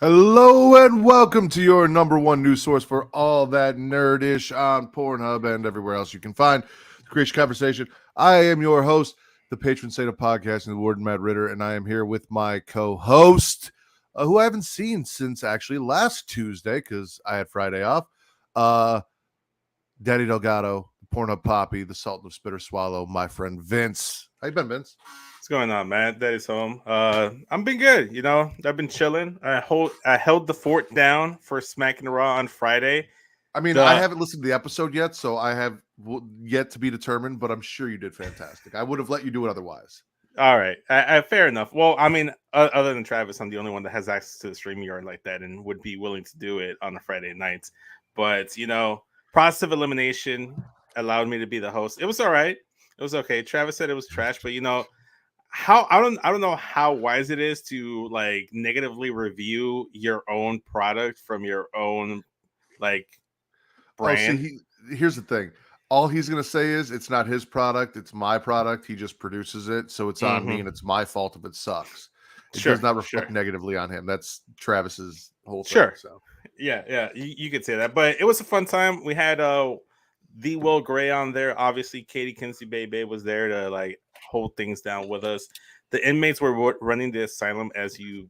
Hello and welcome to your number one news source for all that nerdish on Pornhub and everywhere else you can find the Creatia Conversation. I am your host, the patron saint of podcasting, the Warden Matt Ritter, and I am here with my co-host, who I haven't seen since actually last Tuesday because I had Friday off. Daddy Delgado, Pornhub Poppy, the Sultan of Spitter Swallow, my friend Vince. How you been, Vince? What's going on, man? Daddy's home. I'm been good. I've been chilling. I held the fort down for Smacking the Raw on Friday. I mean, I haven't listened to the episode yet, so I have yet to be determined, but I'm sure you did fantastic. I would have let you do it otherwise. All right, fair enough. Well, I mean, other than Travis, I'm the only one that has access to the streaming yard like that and would be willing to do it on a Friday night. But process of elimination allowed me to be the host. It was all right. It was okay. Travis said it was trash, but how I don't know how wise it is to like negatively review your own product from your own like brand. Oh, see, here's the thing. All he's gonna say is it's not his product, it's my product. He just produces it, so it's on me, and it's my fault if it sucks. It does not reflect negatively on him. That's Travis's whole thing. So yeah, you could say that. But it was a fun time. We had the Will Gray on there. Obviously, Katie Kinsey Bebe was there to like hold things down with us. The inmates were running the asylum as you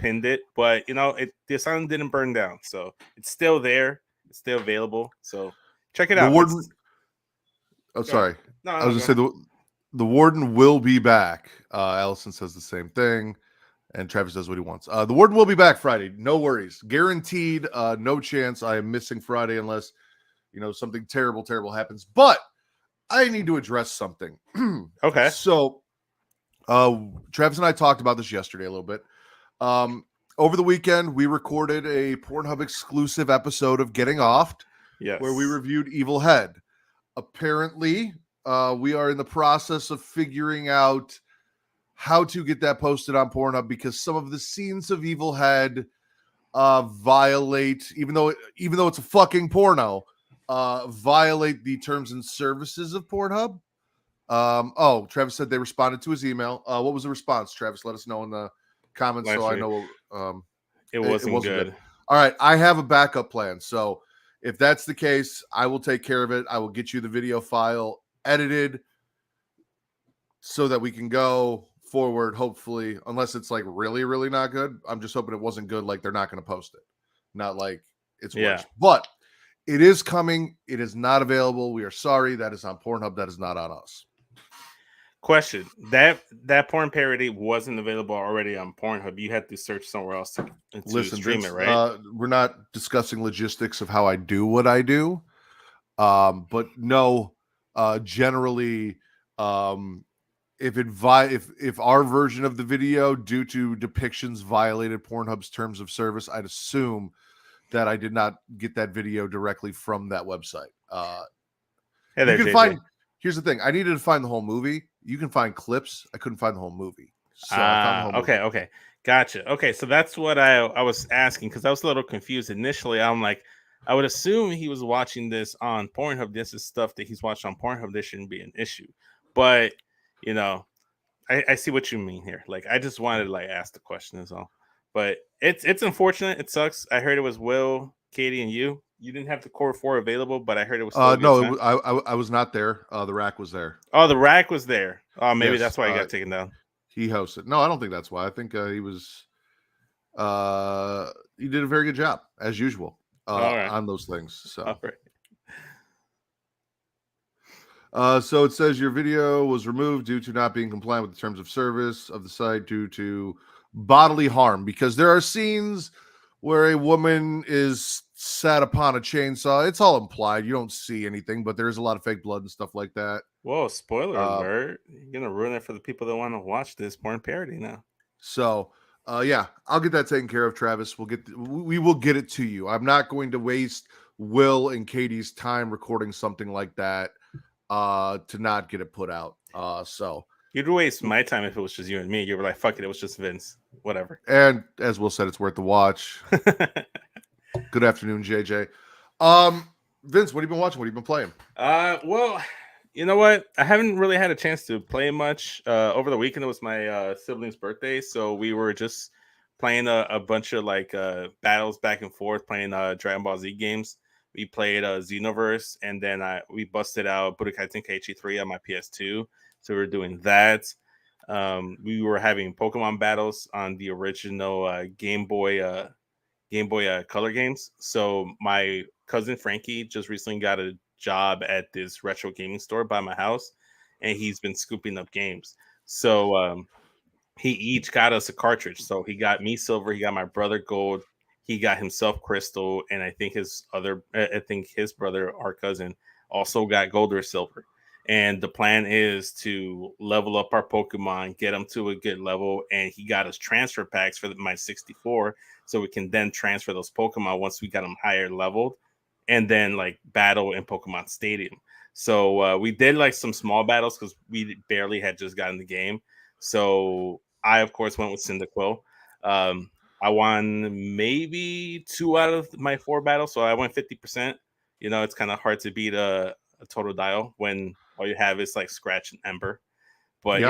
pinned it, but the asylum didn't burn down, so it's still there. It's still available. So check it out. Warden. Oh, sorry. No, I was gonna say the warden will be back. Allison says the same thing, and Travis does what he wants. The warden will be back Friday. No worries, guaranteed. No chance I am missing Friday unless something terrible happens. But I need to address something. Okay. So, Travis and I talked about this yesterday a little bit. Over the weekend, we recorded a Pornhub exclusive episode of Getting Offed, where we reviewed Evil Head. Apparently, we are in the process of figuring out how to get that posted on Pornhub because some of the scenes of Evil Head violate, even though it's a fucking porno, violate the terms and services of Pornhub. Travis said they responded to his email. What was the response, Travis? Let us know in the comments so I know. It wasn't good. All right, I have a backup plan. So if that's the case, I will take care of it. I will get you the video file edited so that we can go forward, hopefully, unless it's like really, really not good. I'm just hoping it wasn't good. Like they're not going to post it. Not like it's worse. But it is coming. It is not available. We are sorry. That is on Pornhub. That is not on us. Question: that porn parody wasn't available already on Pornhub. You had to search somewhere else to stream it, right? We're not discussing logistics of how I do what I do, but no. Generally, if our version of the video, due to depictions, violated Pornhub's terms of service, I'd assume that I did not get that video directly from that website. Hey there, you can JJ. find. Here's the thing: I needed to find the whole movie. You can find clips. I couldn't find the whole movie. So I found the whole movie. Okay, gotcha. Okay, so that's what I was asking because I was a little confused initially. I'm like, I would assume he was watching this on Pornhub. This is stuff that he's watched on Pornhub. This shouldn't be an issue, but I see what you mean here. Like, I just wanted to like ask the question is all. But it's unfortunate. It sucks. I heard it was Will, Katie, and you. You didn't have the Core 4 available, but I heard it was. No, I was not there. The rack was there. Oh, the rack was there. Oh, maybe that's why he got taken down. He hosted. No, I don't think that's why. I think he was. He did a very good job as usual on those things. So. All right. So it says your video was removed due to not being compliant with the terms of service of the site due to bodily harm, because there are scenes where a woman is sat upon a chainsaw. It's all implied. You don't see anything, but there's a lot of fake blood and stuff like that. Whoa, spoiler alert. You're going to ruin it for the people that want to watch this porn parody now. So, yeah, I'll get that taken care of, Travis. We will get it to you. I'm not going to waste Will and Katie's time recording something like that to not get it put out. So you'd waste my time if it was just you and me. You were like, fuck it, it was just Vince. Whatever. And as Will said, it's worth the watch. Good afternoon, JJ. Vince, what have you been watching? What have you been playing? Well, you know what? I haven't really had a chance to play much. Over the weekend, it was my sibling's birthday, so we were just playing a bunch of like battles back and forth, playing Dragon Ball Z games. We played Xenoverse, and then we busted out Budokai Tenkaichi 3 on my PS2. So we were doing that. We were having Pokemon battles on the original Game Boy Color games. So my cousin Frankie just recently got a job at this retro gaming store by my house, and he's been scooping up games. So he each got us a cartridge. So he got me silver, he got my brother gold, he got himself crystal, and I think his brother, our cousin, also got gold or silver. And the plan is to level up our Pokemon, get them to a good level, and he got us transfer packs for my 64, so we can then transfer those Pokemon once we got them higher leveled, and then like battle in Pokemon Stadium. So we did like some small battles because we barely had just gotten the game. So I, of course, went with Cyndaquil. I won maybe 2 out of my 4 battles, so I went 50%. You know, it's kind of hard to beat a total dial when all you have is like Scratch and Ember. But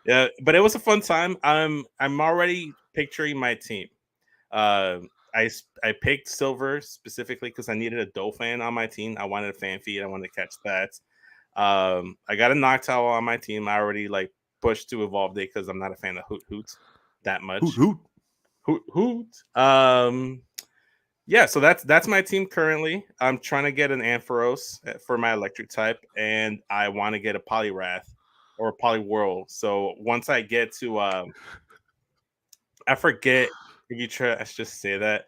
yeah, but it was a fun time. I'm already picturing my team. I picked silver specifically because I needed a Dolphin on my team. I wanted a fan feed. I wanted to catch that. I got a Noctowl on my team. I already like pushed to evolve day because I'm not a fan of Hoot that much. Hoot. Yeah, so that's my team currently. I'm trying to get an Ampharos for my electric type, and I want to get a Poliwrath or a Poliwhirl. So once I get to I forget if you try. I should just say that.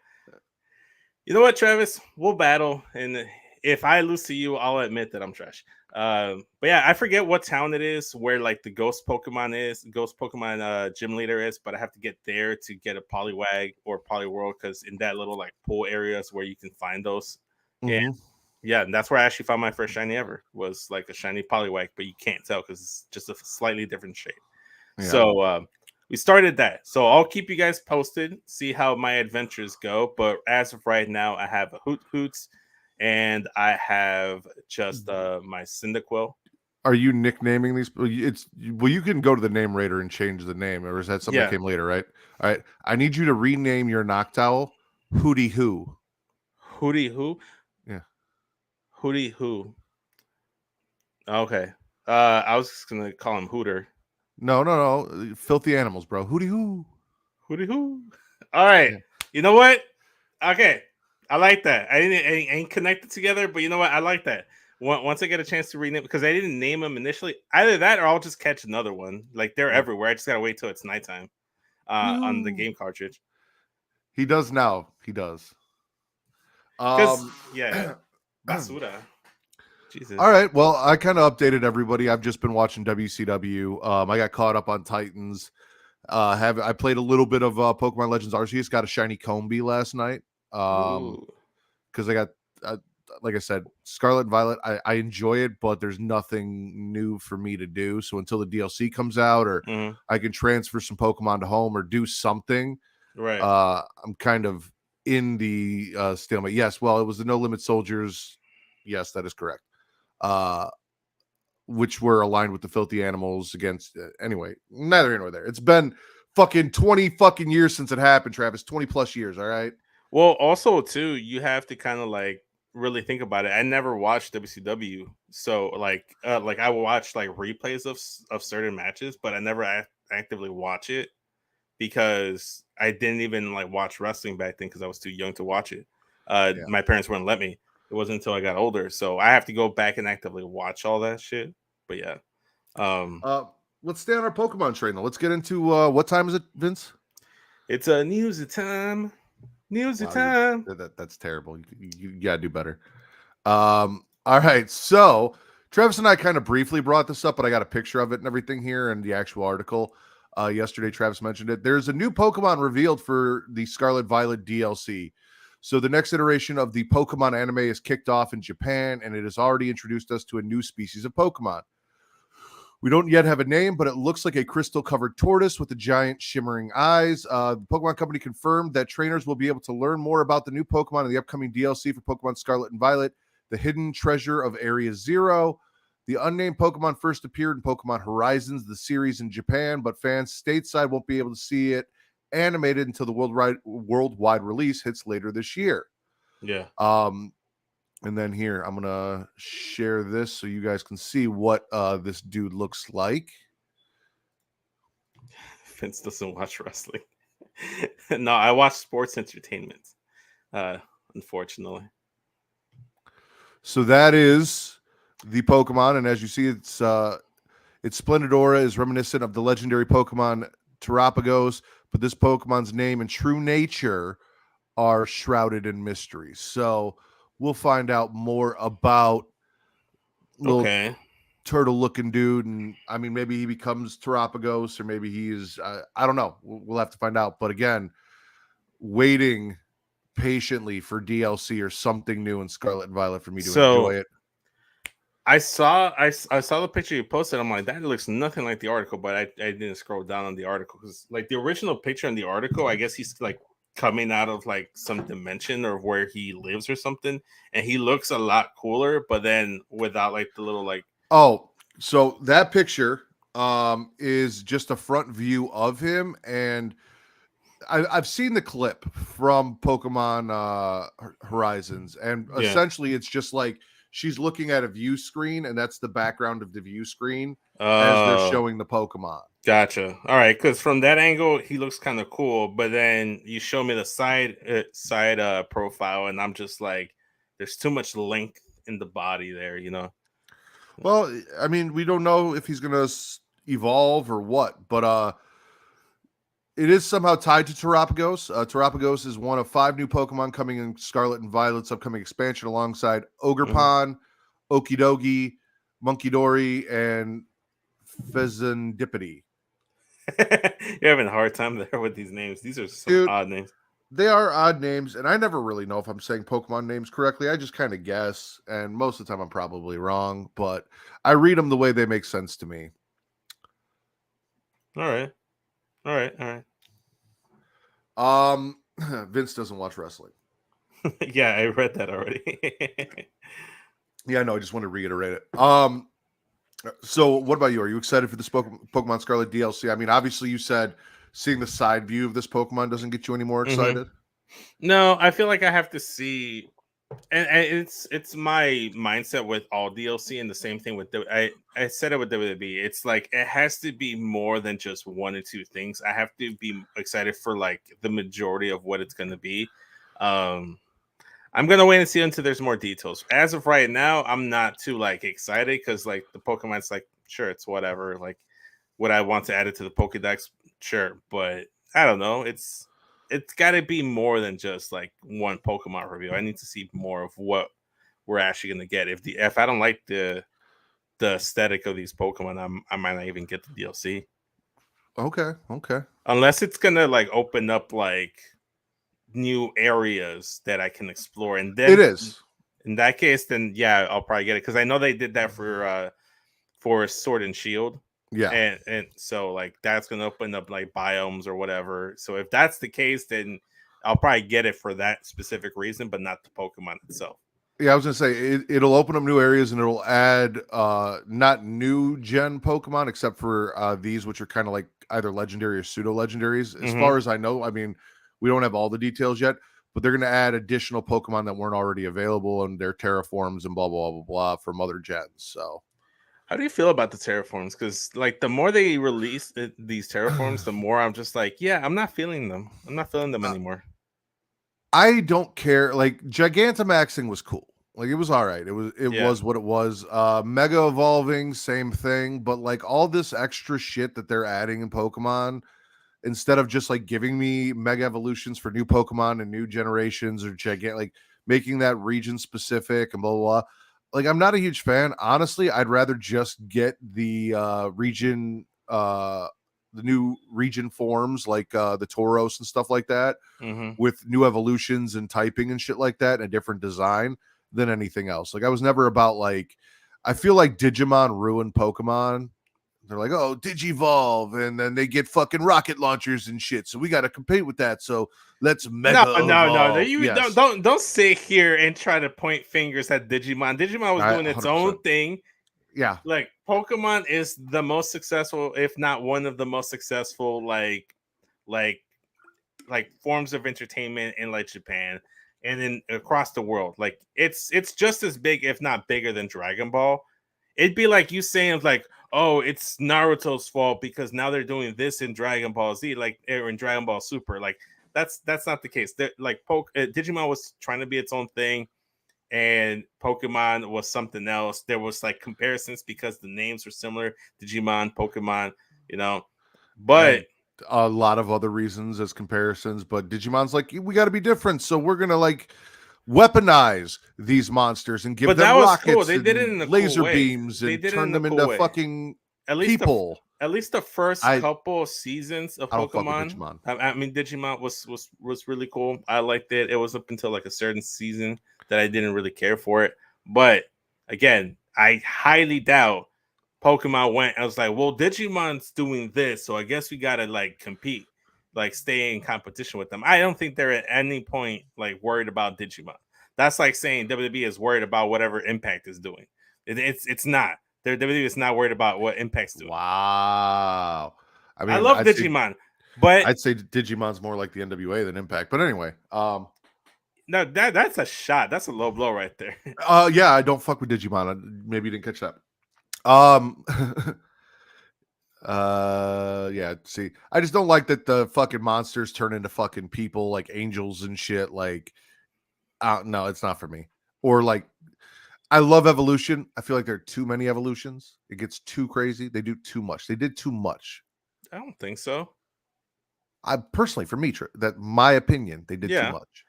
You know what, Travis? We'll battle, and if I lose to you, I'll admit that I'm trash. But yeah, I forget what town it is where like the ghost Pokemon gym leader is, but I have to get there to get a Poliwag or Poliwhirl because in that little like pool areas where you can find those. And yeah, and that's where I actually found my first shiny ever was like a shiny Poliwag, but you can't tell because it's just a slightly different shape. Yeah. So we started that. So I'll keep you guys posted, see how my adventures go. But as of right now, I have a Hoots. And I have just my Cyndaquil. Are you nicknaming these? You can go to the name raider and change the name, or is that something that came later, right? All right. I need you to rename your Noctowl Hootie Hoo. Hootie Hoo? Yeah. Hootie Hoo. Okay. I was just gonna call him Hooter. No. Filthy animals, bro. Hootie Hoo. Hootie Hoo. All right. Yeah. You know what? Okay. I like that. I ain't connected together, but you know what? I like that. Once I get a chance to rename, because I didn't name them initially, either that or I'll just catch another one. Like they're everywhere. I just gotta wait till it's nighttime on the game cartridge. He does now. He does. Yeah, basura. Jesus. All right. Well, I kind of updated everybody. I've just been watching WCW. I got caught up on Titans. I played a little bit of Pokemon Legends Arceus. Got a shiny Combee last night. Because I got like I said, Scarlet and Violet, I enjoy it, but there's nothing new for me to do. So until the DLC comes out or I can transfer some Pokemon to home or do something, right? I'm kind of in the stalemate. Yes, well, it was the No Limit Soldiers. Yes, that is correct. Which were aligned with the Filthy Animals against anyway, neither here nor there. It's been fucking 20 fucking years since it happened, Travis. 20 plus years, all right? Well, also too, you have to kind of like really think about it. I never watched WCW, so like I watched like replays of certain matches, but I never actively watch it because I didn't even like watch wrestling back then because I was too young to watch it. My parents wouldn't let me. It wasn't until I got older, so I have to go back and actively watch all that shit. But yeah, let's stay on our Pokemon train though. Let's get into what time is it, Vince? It's a news time. Time. That's terrible. You gotta do better. All right. So Travis and I kind of briefly brought this up, but I got a picture of it and everything here in the actual article. Yesterday, Travis mentioned it. There's a new Pokemon revealed for the Scarlet Violet DLC. So the next iteration of the Pokemon anime is kicked off in Japan, and it has already introduced us to a new species of Pokemon. We don't yet have a name, but it looks like a crystal-covered tortoise with the giant shimmering eyes. The Pokemon Company confirmed that trainers will be able to learn more about the new Pokemon in the upcoming DLC for Pokemon Scarlet and Violet, the Hidden Treasure of Area Zero. The unnamed Pokemon first appeared in Pokemon Horizons, the series in Japan, but fans stateside won't be able to see it animated until the worldwide release hits later this year. Yeah. And then here, I'm gonna share this so you guys can see what this dude looks like. Vince doesn't watch wrestling. No, I watch sports entertainment. Unfortunately. So that is the Pokemon, and as you see, its splendid aura is reminiscent of the legendary Pokemon Terapagos, but this Pokemon's name and true nature are shrouded in mystery. So we'll find out more about little turtle-looking dude, and I mean, maybe he becomes Terapagos, or maybe he's I don't know. We'll have to find out. But again, waiting patiently for DLC or something new in Scarlet and Violet for me to enjoy it. I saw the picture you posted. I'm like, that looks nothing like the article, but I didn't scroll down on the article because like the original picture in the article, I guess he's like coming out of like some dimension or where he lives or something, and he looks a lot cooler, but then without like the little like so that picture is just a front view of him, and I've seen the clip from Pokemon Horizons, and essentially it's just like she's looking at a view screen, and that's the background of the view screen as they're showing the Pokemon. Gotcha. All right, because from that angle he looks kind of cool, but then you show me the side profile, and I'm just like, there's too much length in the body there, you know. Well, I mean, we don't know if he's gonna evolve or what, but it is somehow tied to Terapagos. Terapagos is one of 5 new Pokemon coming in Scarlet and Violet's upcoming expansion alongside Ogerpon, Okidogi, Munkidori, and Fezandipity. You're having a hard time there with these names. These are some odd names. They are odd names, and I never really know if I'm saying Pokemon names correctly. I just kind of guess, and most of the time I'm probably wrong, but I read them the way they make sense to me. All right. Vince doesn't watch wrestling. Yeah, I read that already. Yeah, no, I just want to reiterate it. So what about you? Are you excited for this Pokemon Scarlet DLC? I mean, obviously you said seeing the side view of this Pokemon doesn't get you any more excited. No, I feel like I have to see, and it's my mindset with all DLC, and the same thing with I said it with WWE. It's like it has to be more than just 1 or 2 things. I have to be excited for like the majority of what it's going to be. I'm gonna wait and see until there's more details. As of right now, I'm not too like excited because like the Pokemon's like, sure, it's whatever. Like, would I want to add it to the Pokedex? Sure, but I don't know. It's got to be more than just like one Pokemon review. I need to see more of what we're actually gonna get. If I don't like the aesthetic of these Pokemon, I might not even get the DLC. Okay. Unless it's gonna like open up like new areas that I can explore, and then it is. In that case, then yeah, I'll probably get it because I know they did that for Sword and Shield. Yeah, and so like that's gonna open up like biomes or whatever. So if that's the case, then I'll probably get it for that specific reason, but not the Pokemon itself. Yeah, I was gonna say it'll open up new areas and it'll add not new gen Pokemon except for these, which are kind of like either legendary or pseudo legendaries. As far as I know, I mean, we don't have all the details yet, but they're gonna add additional Pokemon that weren't already available and their terraforms and blah blah blah blah from other gens. So how do you feel about the terraforms? Because like the more they release these terraforms, the more I'm just like, yeah, I'm not feeling them. I'm not feeling them anymore. I don't care. Like Gigantamaxing was cool. Like it was all right. It was what it was. Mega evolving, same thing. But like all this extra shit that they're adding in Pokemon, instead of just like giving me mega evolutions for new Pokemon and new generations or like making that region specific and blah blah blah. Like I'm not a huge fan. Honestly, I'd rather just get the region the new region forms like the Tauros and stuff like that with new evolutions and typing and shit like that and a different design than anything else. Like I was never about like, I feel like Digimon ruined Pokemon. They're like, oh, Digivolve, and then they get fucking rocket launchers and shit. So we got to compete with that. So let's mega no. You don't sit here and try to point fingers at Digimon. Digimon was doing its 100%. Own thing. Yeah, like Pokemon is the most successful, if not one of the most successful, like like forms of entertainment in like Japan and then across the world. Like it's just as big, if not bigger, than Dragon Ball. It'd be like you saying like, oh, it's Naruto's fault because now they're doing this in Dragon Ball Z, like or in Dragon Ball Super. Like that's not the case. Like Digimon was trying to be its own thing, and Pokemon was something else. There was like comparisons because the names were similar, Digimon, Pokemon, you know, but and a lot of other reasons as comparisons. But Digimon's like, we got to be different, so we're gonna like weaponize these monsters and give them rockets. Cool. They did it in a laser cool beams and turn them into fucking people. At least the first couple of seasons of Pokemon. Digimon. I mean, Digimon was really cool. I liked it. It was up until like a certain season that I didn't really care for it. But again, I highly doubt Pokemon went. I was like, well, Digimon's doing this, so I guess we gotta like compete, like stay in competition with them. I don't think they're at any point like worried about Digimon. That's like saying WWE is worried about whatever Impact is doing. It's not. WWE is not worried about what Impact's doing. Wow. I mean, I love Digimon, but I'd say Digimon's more like the NWA than Impact. But anyway, no, that's a shot. That's a low blow right there. Yeah, I don't fuck with Digimon. Maybe you didn't catch that. Yeah, see, I just don't like that the fucking monsters turn into fucking people like angels and shit. Like, no, it's not for me. Or like, I love evolution. I feel like there are too many evolutions. It gets too crazy. They do too much. They did too much. I don't think so. I personally, for me, that my opinion, they did too much.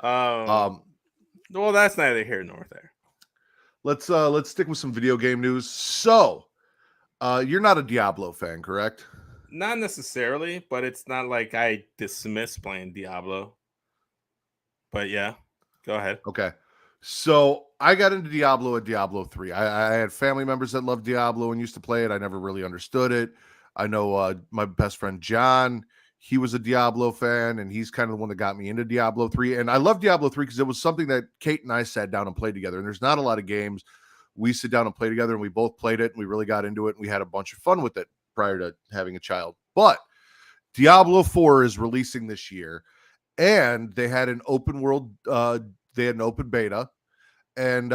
Well, that's neither here nor there. Let's stick with some video game news. So, you're not a Diablo fan, correct? Not necessarily, but it's not like I dismiss playing Diablo. But yeah, go ahead. Okay. So I got into Diablo at Diablo 3. I had family members that loved Diablo and used to play it. I never really understood it. I know my best friend John, he was a Diablo fan, and he's kind of the one that got me into Diablo 3. And I love Diablo 3 because it was something that Kate and I sat down and played together. And there's not a lot of games we sit down and play together, and we both played it, and we really got into it, and we had a bunch of fun with it prior to having a child. But Diablo 4 is releasing this year, and they had an open world, they had an open beta. And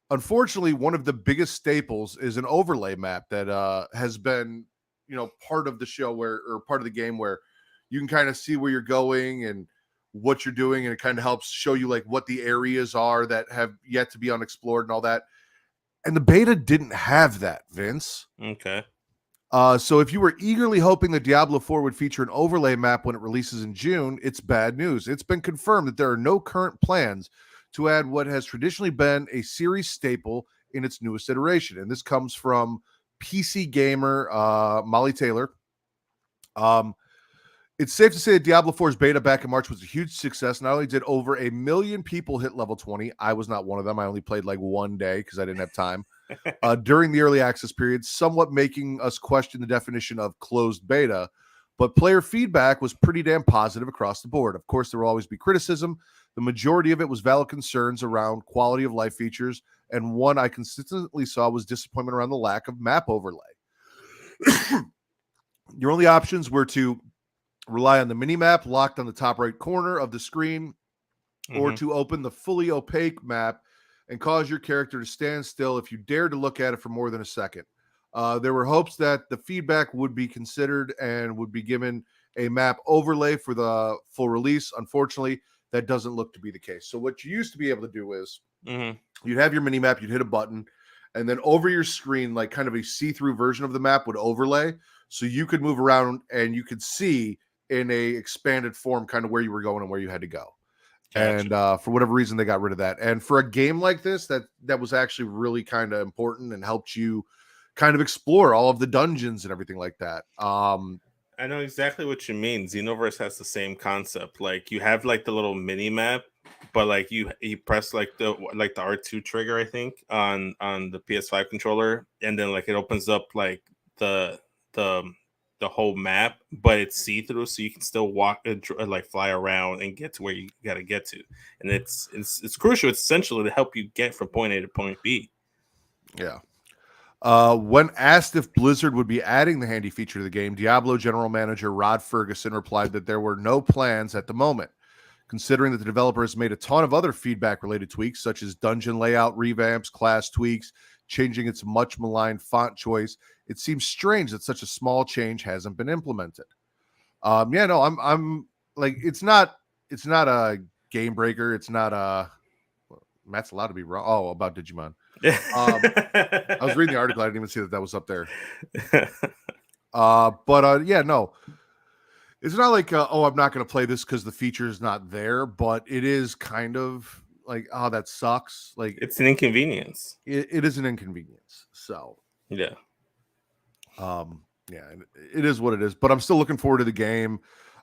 unfortunately, one of the biggest staples is an overlay map that has been, part of the show or part of the game where you can kind of see where you're going and what you're doing, and it kind of helps show you like what the areas are that have yet to be unexplored and all that. And the beta didn't have that, Vince. Okay. So if you were eagerly hoping that Diablo 4 would feature an overlay map when it releases in June, it's bad news. It's been confirmed that there are no current plans to add what has traditionally been a series staple in its newest iteration. And this comes from PC gamer Molly Taylor. It's safe to say that Diablo 4's beta back in March was a huge success. Not only did over 1 million people hit level 20, I was not one of them. I only played like one day because I didn't have time. During the early access period, somewhat making us question the definition of closed beta, but player feedback was pretty damn positive across the board. Of course, there will always be criticism. The majority of it was valid concerns around quality of life features, and one I consistently saw was disappointment around the lack of map overlay. Your only options were to rely on the mini-map locked on the top right corner of the screen, or to open the fully opaque map and cause your character to stand still if you dare to look at it for more than a second. There were hopes that the feedback would be considered and would be given a map overlay for the full release. Unfortunately, that doesn't look to be the case. So what you used to be able to do is you'd have your mini map, you'd hit a button, and then over your screen, like kind of a see-through version of the map would overlay. So you could move around and you could see in a expanded form kind of where you were going and where you had to go. Gotcha. And for whatever reason, they got rid of that. And for a game like this, that was actually really kind of important and helped you kind of explore all of the dungeons and everything like that. I know exactly what you mean. Xenoverse has the same concept. Like you have like the little mini map, but like you press like the R2 trigger, I think, on the PS5 controller, and then like it opens up like the whole map, but it's see-through, so you can still walk like fly around and get to where you got to get to. And it's crucial. It's essentially to help you get from point A to point B. Yeah. When asked if Blizzard would be adding the handy feature to the game, Diablo general manager Rod Ferguson replied that there were no plans at the moment. Considering that the developer has made a ton of other feedback-related tweaks, such as dungeon layout revamps, class tweaks, changing its much maligned font choice, it seems strange that such a small change hasn't been implemented. I'm like, it's not a game breaker. It's not a Matt's allowed to be wrong. Oh, about Digimon. I was reading the article. I didn't even see that was up there. No. It's not like, I'm not going to play this because the feature is not there, but it is kind of like, oh, that sucks. Like, it's an inconvenience. It is an inconvenience. So, yeah. It is what it is, but I'm still looking forward to the game.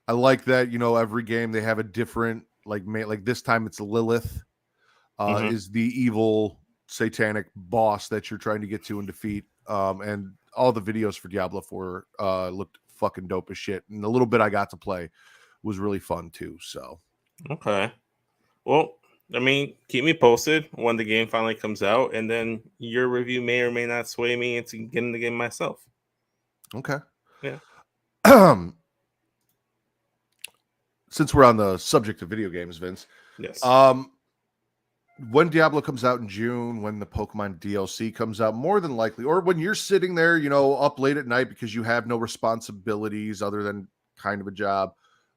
I like that, every game they have a different, like this time it's Lilith, is the evil satanic boss that you're trying to get to and defeat. And all the videos for Diablo 4 looked fucking dope as shit, and the little bit I got to play was really fun too. So okay, well, I mean, keep me posted when the game finally comes out, and then your review may or may not sway me into getting the game myself. Okay. Yeah. Since we're on the subject of video games, Vince. Yes. When Diablo comes out in June, when the Pokemon DLC comes out, more than likely, or when you're sitting there, up late at night because you have no responsibilities other than kind of a job,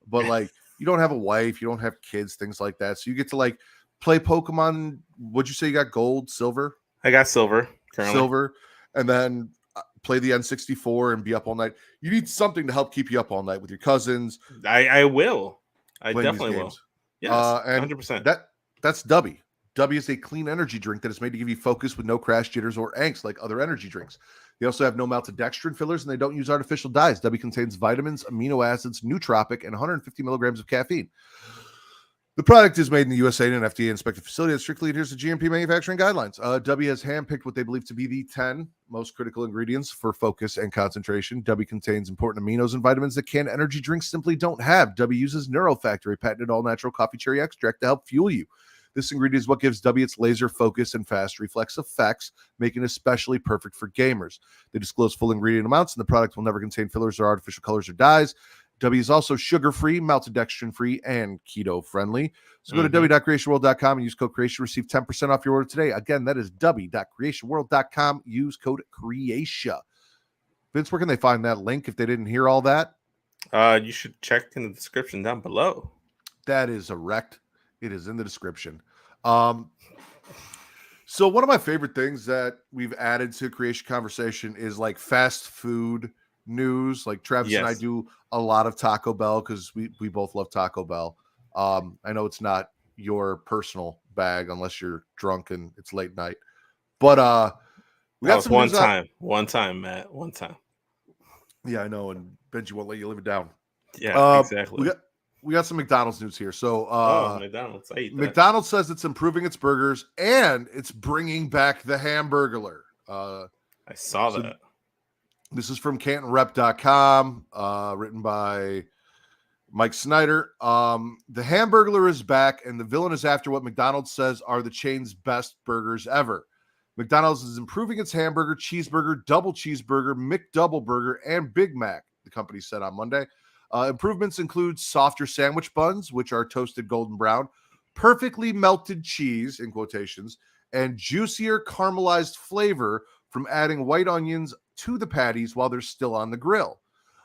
but like you don't have a wife, you don't have kids, things like that. So you get to like play Pokemon. What'd you say you got? Gold, silver? I got silver currently. Silver. And then play the N64 and be up all night. You need something to help keep you up all night with your cousins. I will. I definitely will. Yes, 100%. That's Dubby. Dubby is a clean energy drink that is made to give you focus with no crash, jitters, or angst like other energy drinks. They also have no maltodextrin fillers, and they don't use artificial dyes. Dubby contains vitamins, amino acids, nootropic, and 150 milligrams of caffeine. The product is made in the USA in an FDA-inspected facility that strictly adheres to GMP manufacturing guidelines. Dubby has handpicked what they believe to be the 10 most critical ingredients for focus and concentration. Dubby contains important aminos and vitamins that canned energy drinks simply don't have. Dubby uses Neurofactor, a patented all-natural coffee cherry extract to help fuel you. This ingredient is what gives Dubby its laser focus and fast reflex effects, making it especially perfect for gamers. They disclose full ingredient amounts, and the product will never contain fillers or artificial colors or dyes. Dubby is also sugar-free, maltodextrin-free, and keto-friendly. So go to Dubby.creationworld.com and use code Creation. Receive 10% off your order today. Again, that is Dubby.creationworld.com. Use code Creatia. Vince, where can they find that link if they didn't hear all that? You should check in the description down below. That is erect. It is in the description. So one of my favorite things that we've added to Creatia Conversation is like fast food news. Like Travis and I do a lot of Taco Bell because we both love Taco Bell. I know it's not your personal bag unless you're drunk and it's late night. But we got some one time, Matt. One time. Yeah, I know, and Benji won't let you live it down. Yeah, exactly. We got some McDonald's news here. So McDonald's. I eat that. McDonald's says it's improving its burgers and it's bringing back the Hamburglar. I saw that. This is from CantonRep.com, written by Mike Snyder. The Hamburglar is back, and the villain is after what McDonald's says are the chain's best burgers ever. McDonald's is improving its hamburger, cheeseburger, double cheeseburger, McDouble burger, and Big Mac, the company said on Monday. Improvements include softer sandwich buns, which are toasted golden brown, perfectly melted cheese, in quotations, and juicier caramelized flavor from adding white onions to the patties while they're still on the grill.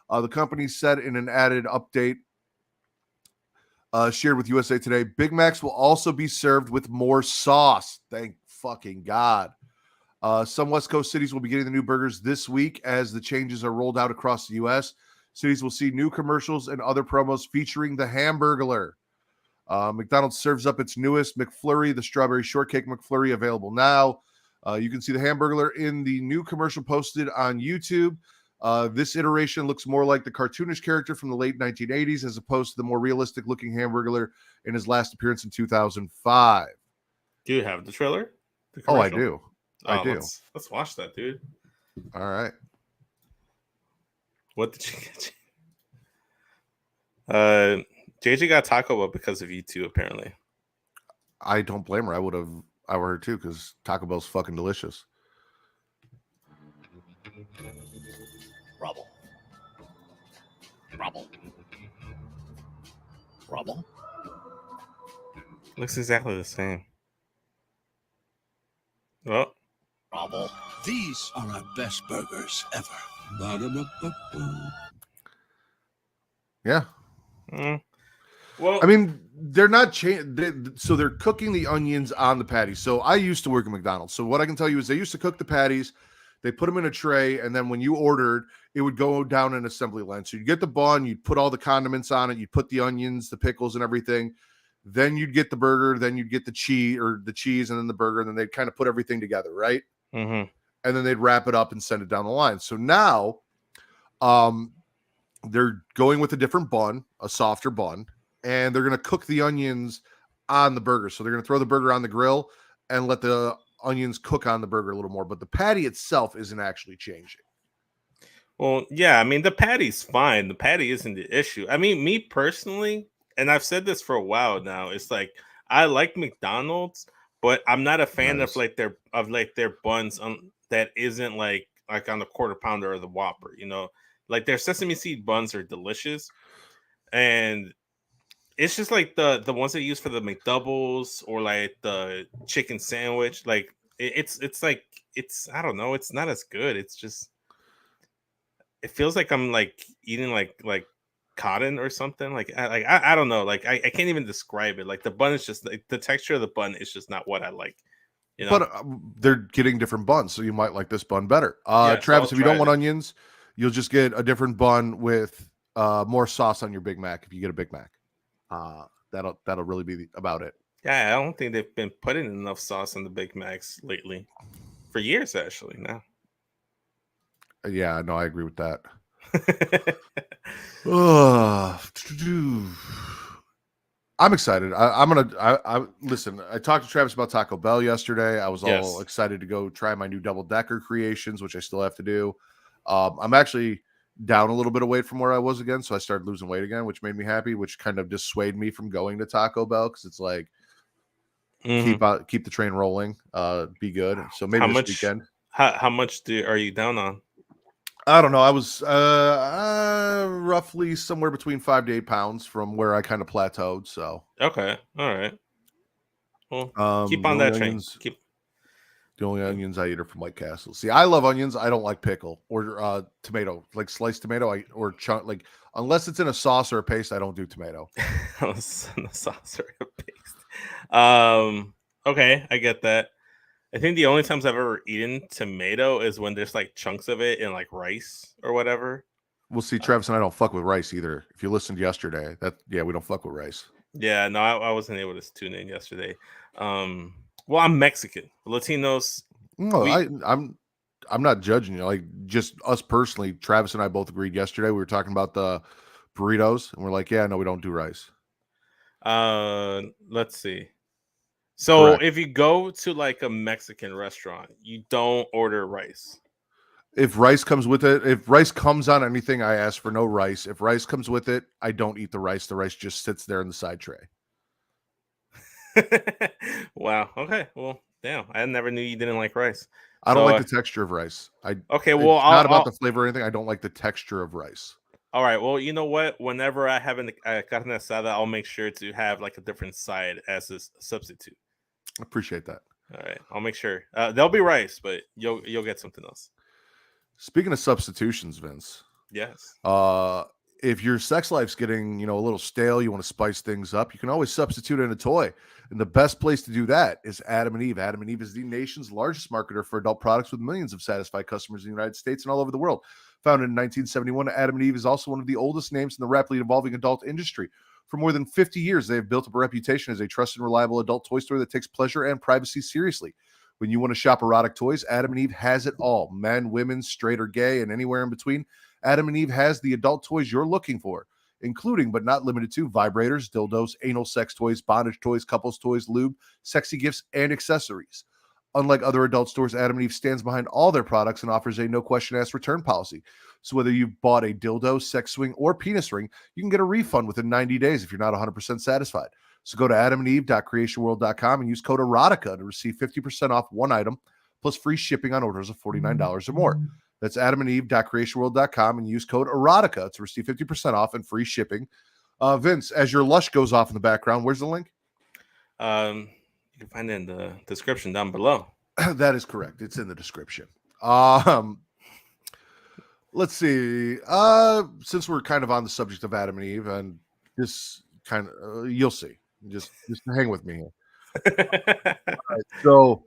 The company said in an added update shared with USA Today, Big Macs will also be served with more sauce. Thank fucking God. Some West Coast cities will be getting the new burgers this week as the changes are rolled out across the U.S. Cities will see new commercials and other promos featuring the Hamburglar. McDonald's serves up its newest McFlurry, the Strawberry Shortcake McFlurry, available now. You can see the Hamburglar in the new commercial posted on YouTube. This iteration looks more like the cartoonish character from the late 1980s as opposed to the more realistic-looking Hamburglar in his last appearance in 2005. Do you have the trailer? Oh, I do. I do. Let's watch that, dude. All right. What did you get? JJ got Taco Bell because of you two, apparently. I don't blame her. I would have too, because Taco Bell's fucking delicious. Rubble. Rubble. Rubble. Looks exactly the same. Oh. Rubble. These are our best burgers ever. Yeah. Well, I mean, they're not so they're cooking the onions on the patties. So I used to work at McDonald's. So what I can tell you is they used to cook the patties, they put them in a tray, and then when you ordered, it would go down an assembly line. So you'd get the bun, you'd put all the condiments on it, you'd put the onions, the pickles, and everything. Then you'd get the burger, then you'd get the cheese, and then the burger, and then they'd kind of put everything together, right? Mm-hmm. And then they'd wrap it up and send it down the line. So now, they're going with a different bun, a softer bun, and they're going to cook the onions on the burger. So they're going to throw the burger on the grill and let the onions cook on the burger a little more. But the patty itself isn't actually changing. Well, yeah, I mean, the patty's fine. The patty isn't the issue. I mean, me personally, and I've said this for a while now, it's like I like McDonald's, but I'm not a fan of their buns that isn't like on the quarter pounder or the Whopper, you know. Like their sesame seed buns are delicious. And it's just like the ones they use for the McDoubles or like the chicken sandwich. Like it's I don't know, it's not as good. It's just it feels like I'm like eating like cotton or something. I don't know. Like I can't even describe it. Like the bun is just like the texture of the bun is just not what I like. You know? But they're getting different buns, so you might like this bun better. Travis, so if you don't want onions, you'll just get a different bun with more sauce on your Big Mac. If you get a Big Mac, that'll really be about it. Yeah, I don't think they've been putting enough sauce on the Big Macs lately. For years, actually. Now. Yeah, no, I agree with that. I'm excited. I listen. I talked to Travis about Taco Bell yesterday. I was all excited to go try my new double decker creations, which I still have to do. I'm actually down a little bit of weight from where I was again, so I started losing weight again, which made me happy, which kind of dissuaded me from going to Taco Bell because it's like keep the train rolling, be good. So maybe this weekend. How much are you down on? I don't know. I was roughly somewhere between 5 to 8 pounds from where I kind of plateaued. So okay, all right. Well, keep on that train. The only onions I eat are from White Castle. See, I love onions. I don't like pickle or tomato, like sliced tomato, or chunk. Like unless it's in a sauce or a paste, I don't do tomato. Unless in a sauce or a paste. Okay, I get that. I think the only times I've ever eaten tomato is when there's like chunks of it in like rice or whatever. We'll see. Travis and I don't fuck with rice either. If you listened yesterday, we don't fuck with rice. Yeah, no, I wasn't able to tune in yesterday. Well, I'm Mexican. Latinos. No, I'm not judging you. Like just us personally, Travis and I both agreed yesterday. We were talking about the burritos, and we're like, yeah, no, we don't do rice. Let's see. So correct. If you go to like a Mexican restaurant, you don't order rice. If rice comes with it, if rice comes on anything, I ask for no rice. If rice comes with it, I don't eat the rice. The rice just sits there in the side tray. Wow. Okay. Well, damn. I never knew you didn't like rice. I don't like the texture of rice. Okay. Well, it's not about the flavor or anything. I don't like the texture of rice. All right. Well, you know what? Whenever I have a carne asada, I'll make sure to have like a different side as a substitute. I appreciate that. All right. I'll make sure. There'll be rice, but you'll get something else. Speaking of substitutions, Vince. Yes. If your sex life's getting, a little stale, you want to spice things up, you can always substitute in a toy. And the best place to do that is Adam and Eve. Adam and Eve is the nation's largest marketer for adult products with millions of satisfied customers in the United States and all over the world. Founded in 1971, Adam and Eve is also one of the oldest names in the rapidly evolving adult industry. For more than 50 years, they have built up a reputation as a trusted and reliable adult toy store that takes pleasure and privacy seriously. When you want to shop erotic toys, Adam and Eve has it all. Men, women, straight or gay, and anywhere in between. Adam and Eve has the adult toys you're looking for, including but not limited to vibrators, dildos, anal sex toys, bondage toys, couples toys, lube, sexy gifts, and accessories. Unlike other adult stores, Adam and Eve stands behind all their products and offers a no-question-asked return policy. So whether you've bought a dildo, sex swing, or penis ring, you can get a refund within 90 days if you're not 100% satisfied. So go to adamandeve.creationworld.com and use code erotica to receive 50% off one item plus free shipping on orders of $49 or more. That's adamandeve.creationworld.com and use code erotica to receive 50% off and free shipping. Vince, as your lush goes off in the background, where's the link? You can find it in the description down below. That is correct. It's in the description. Let's see. Since we're kind of on the subject of Adam and Eve, and this kind of you'll see. Just hang with me here. Right, so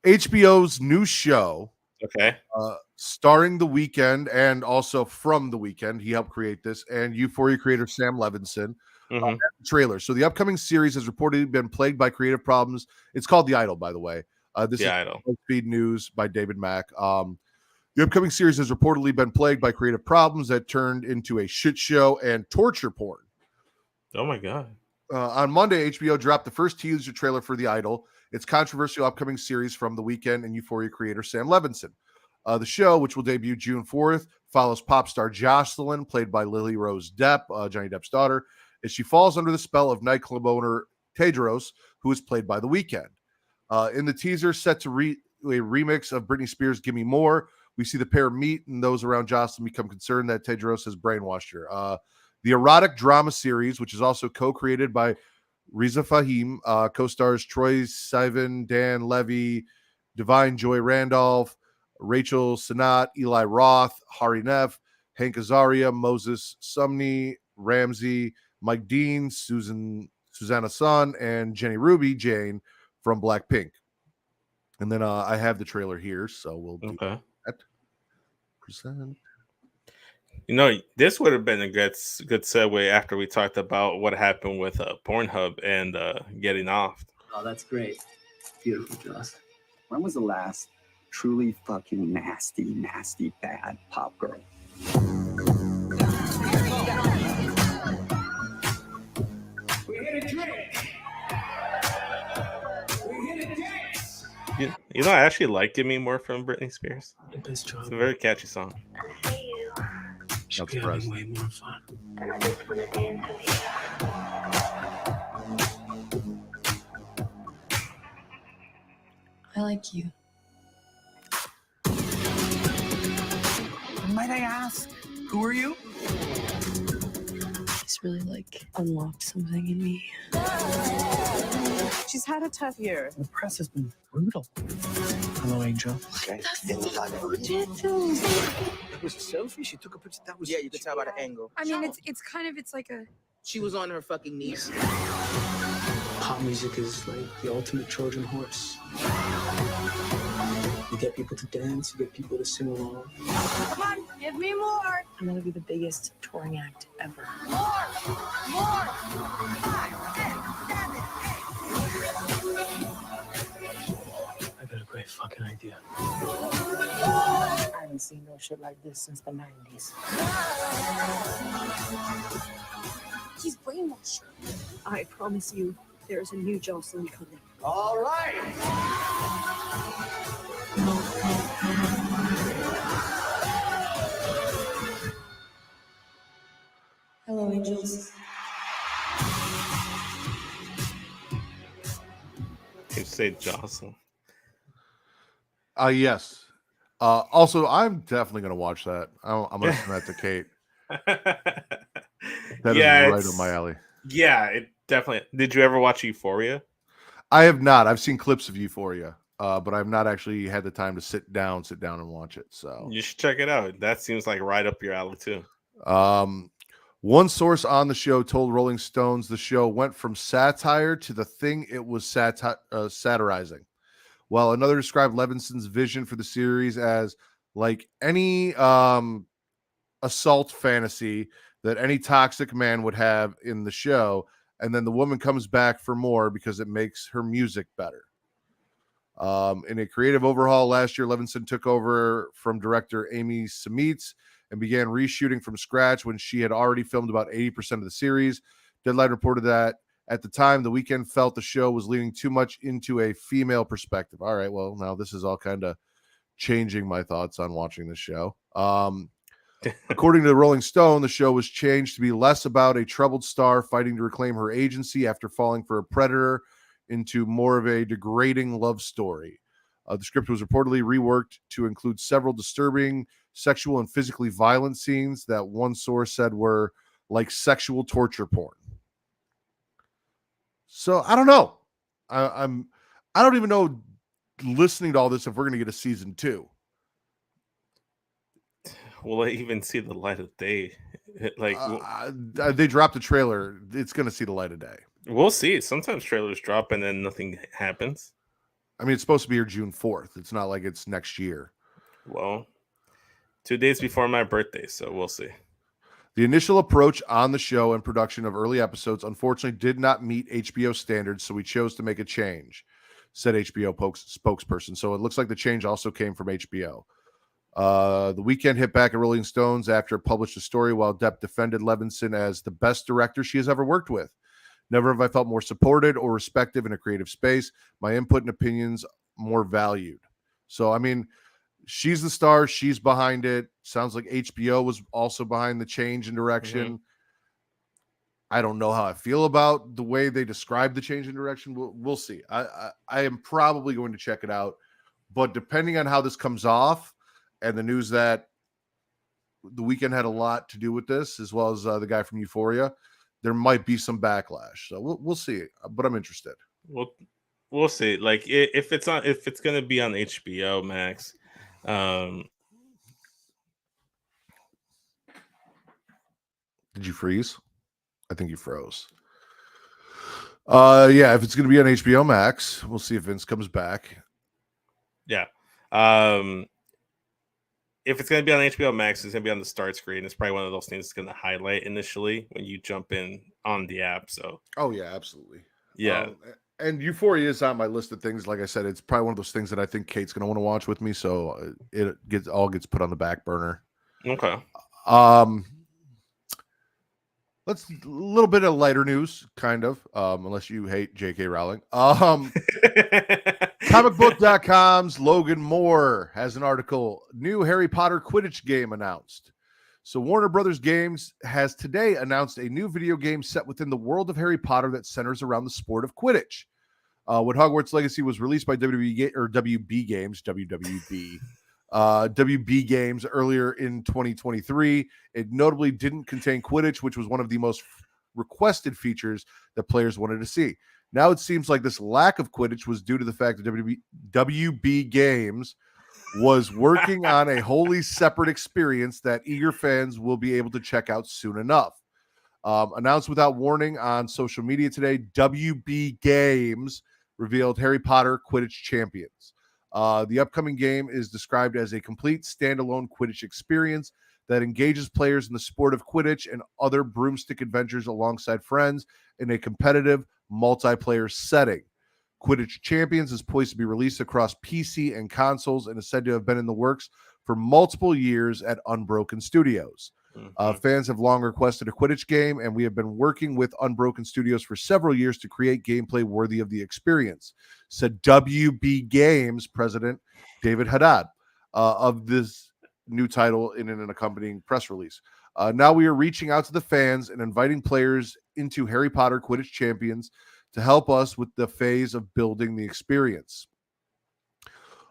HBO's new show, okay, starring The Weeknd and also from The Weeknd, he helped create this, and Euphoria creator Sam Levinson. Trailer. So the upcoming series has reportedly been plagued by creative problems. It's called The Idol, by the way. This is Idol. Feed News by David Mack. The upcoming series has reportedly been plagued by creative problems that turned into a shit show and torture porn. Oh my god. On Monday, HBO dropped the first teaser trailer for The Idol, its controversial upcoming series from The Weeknd and Euphoria creator Sam Levinson. The show, which will debut June 4th, follows pop star Jocelyn, played by Lily Rose Depp, Johnny Depp's daughter, as she falls under the spell of nightclub owner Tedros, who is played by The Weeknd. In the teaser, set to a remix of Britney Spears' Gimme More, we see the pair meet, and those around Jocelyn become concerned that Tedros has brainwashed her. The erotic drama series, which is also co-created by Riza Fahim, co-stars Troye Sivan, Dan Levy, Divine Joy Randolph, Rachel Sennott, Eli Roth, Hari Neff, Hank Azaria, Moses Sumney, Ramsey, Mike Dean, Susanna Sun, and Jenny Ruby Jane from Blackpink. And then I have the trailer here, so we'll do that. Present. You know, this would have been a good segue after we talked about what happened with Pornhub and getting off. Oh, that's great. Beautiful, Joss. When was the last truly fucking nasty, bad pop girl? We hit a drink. We hit a dance. You know, I actually like Gimme More from Britney Spears. It's a very catchy song. Should be having way more fun. I like you. Might I ask, who are you? He's really unlocked something in me. She's had a tough year. The press has been brutal. Hello, Angel. Okay. That was a selfie. She took a picture. That was Yeah, you could tell by the angle. I mean, it's like a. She was on her fucking knees. Pop music is like the ultimate Trojan horse. You get people to dance, you get people to sing along. Come on, give me more. I'm gonna be the biggest touring act ever. More. 5, 10, 7, 8. I got a great fucking idea. I haven't seen no shit like this since the 90s. He's brainwashed her. I promise you, there's a new Jocelyn coming. All right. Hello, angels. You say Jocelyn. Yes. Also, I'm definitely going to watch that. I'm going to send that to Kate. That is right up my alley. Yeah, it definitely. Did you ever watch Euphoria? I have not. I've seen clips of Euphoria, but I've not actually had the time to sit down and watch it. So you should check it out. That seems like right up your alley too. One source on the show told Rolling Stones the show went from satire to the thing it was satirizing, while another described Levinson's vision for the series as like any assault fantasy that any toxic man would have in the show, and then the woman comes back for more because it makes her music better. In a creative overhaul last year, Levinson took over from director Amy Seimetz and began reshooting from scratch when she had already filmed about 80% of the series. Deadline reported that at the time, The Weeknd felt the show was leaning too much into a female perspective. All right, well, now this is all kind of changing my thoughts on watching the show. According to the Rolling Stone, the show was changed to be less about a troubled star fighting to reclaim her agency after falling for a predator into more of a degrading love story. The script was reportedly reworked to include several disturbing sexual and physically violent scenes that one source said were like sexual torture porn. So I don't know. I don't even know, listening to all this, if we're going to get a season 2. Will I even see the light of day? Like they dropped the trailer. It's going to see the light of day. We'll see. Sometimes trailers drop and then nothing happens. I mean, it's supposed to be here June 4th. It's not like it's next year. Well, 2 days before my birthday, so we'll see. The initial approach on the show and production of early episodes unfortunately did not meet HBO standards, so we chose to make a change, said HBO spokesperson. So it looks like the change also came from HBO. The Weeknd hit back at Rolling Stones after it published a story while Depp defended Levinson as the best director she has ever worked with. Never have I felt more supported or respected in a creative space. My input and opinions more valued. So, I mean, she's the star. She's behind it. Sounds like HBO was also behind the change in direction. Mm-hmm. I don't know how I feel about the way they describe the change in direction. We'll see. I am probably going to check it out. But depending on how this comes off and the news that the Weeknd had a lot to do with this, as well as the guy from Euphoria, there might be some backlash. So we'll see. But I'm interested. We'll see. Like if it's going to be on HBO Max. Did you freeze? I think you froze. Yeah, if it's going to be on HBO Max, we'll see if Vince comes back. Yeah. If it's going to be on HBO Max, it's going to be on the start screen. It's probably one of those things that's going to highlight initially when you jump in on the app. So. Oh yeah, absolutely. Yeah. And Euphoria is on my list of things. Like I said, it's probably one of those things that I think Kate's going to want to watch with me. So it gets put on the back burner. Okay. Let's a little bit of lighter news, kind of, unless you hate J.K. Rowling. Comicbook.com's Logan Moore has an article. New Harry Potter Quidditch game announced. So Warner Brothers Games has today announced a new video game set within the world of Harry Potter that centers around the sport of Quidditch. When Hogwarts Legacy was released by WB Games, WB Games earlier in 2023, it notably didn't contain Quidditch, which was one of the most requested features that players wanted to see. Now it seems like this lack of Quidditch was due to the fact that WB Games was working on a wholly separate experience that eager fans will be able to check out soon enough. Announced without warning on social media today, WB Games revealed Harry Potter Quidditch Champions. The upcoming game is described as a complete standalone Quidditch experience that engages players in the sport of Quidditch and other broomstick adventures alongside friends in a competitive multiplayer setting. Quidditch Champions is poised to be released across PC and consoles and is said to have been in the works for multiple years at Unbroken Studios. Fans have long requested a Quidditch game, and we have been working with Unbroken Studios for several years to create gameplay worthy of the experience, said WB Games president David Haddad of this new title in an accompanying press release. Now we are reaching out to the fans and inviting players into Harry Potter Quidditch Champions to help us with the phase of building the experience.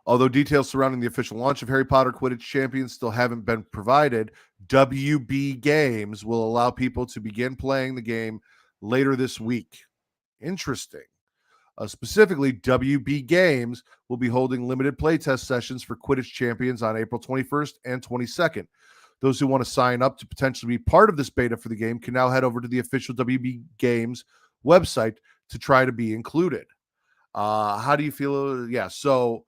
Although details surrounding the official launch of Harry Potter Quidditch Champions still haven't been provided, WB Games will allow people to begin playing the game later this week. Interesting. Specifically, WB Games will be holding limited playtest sessions for Quidditch Champions on April 21st and 22nd. Those who want to sign up to potentially be part of this beta for the game can now head over to the official WB Games website to try to be included. How do you feel? Yeah, so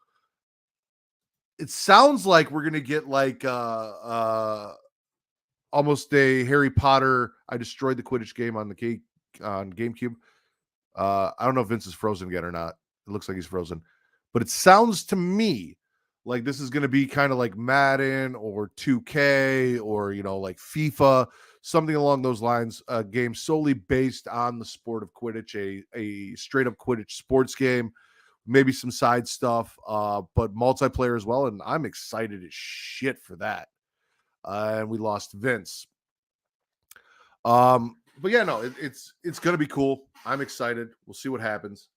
it sounds like we're going to get like almost a Harry Potter, I destroyed the Quidditch game on the on GameCube. I don't know if Vince is frozen yet or not. It looks like he's frozen. But it sounds to me like this is going to be kind of like Madden or 2K or, like FIFA, something along those lines. A game solely based on the sport of Quidditch, a straight up Quidditch sports game. Maybe some side stuff, but multiplayer as well. And I'm excited as shit for that. And we lost Vince. But yeah, no, it's going to be cool. I'm excited. We'll see what happens.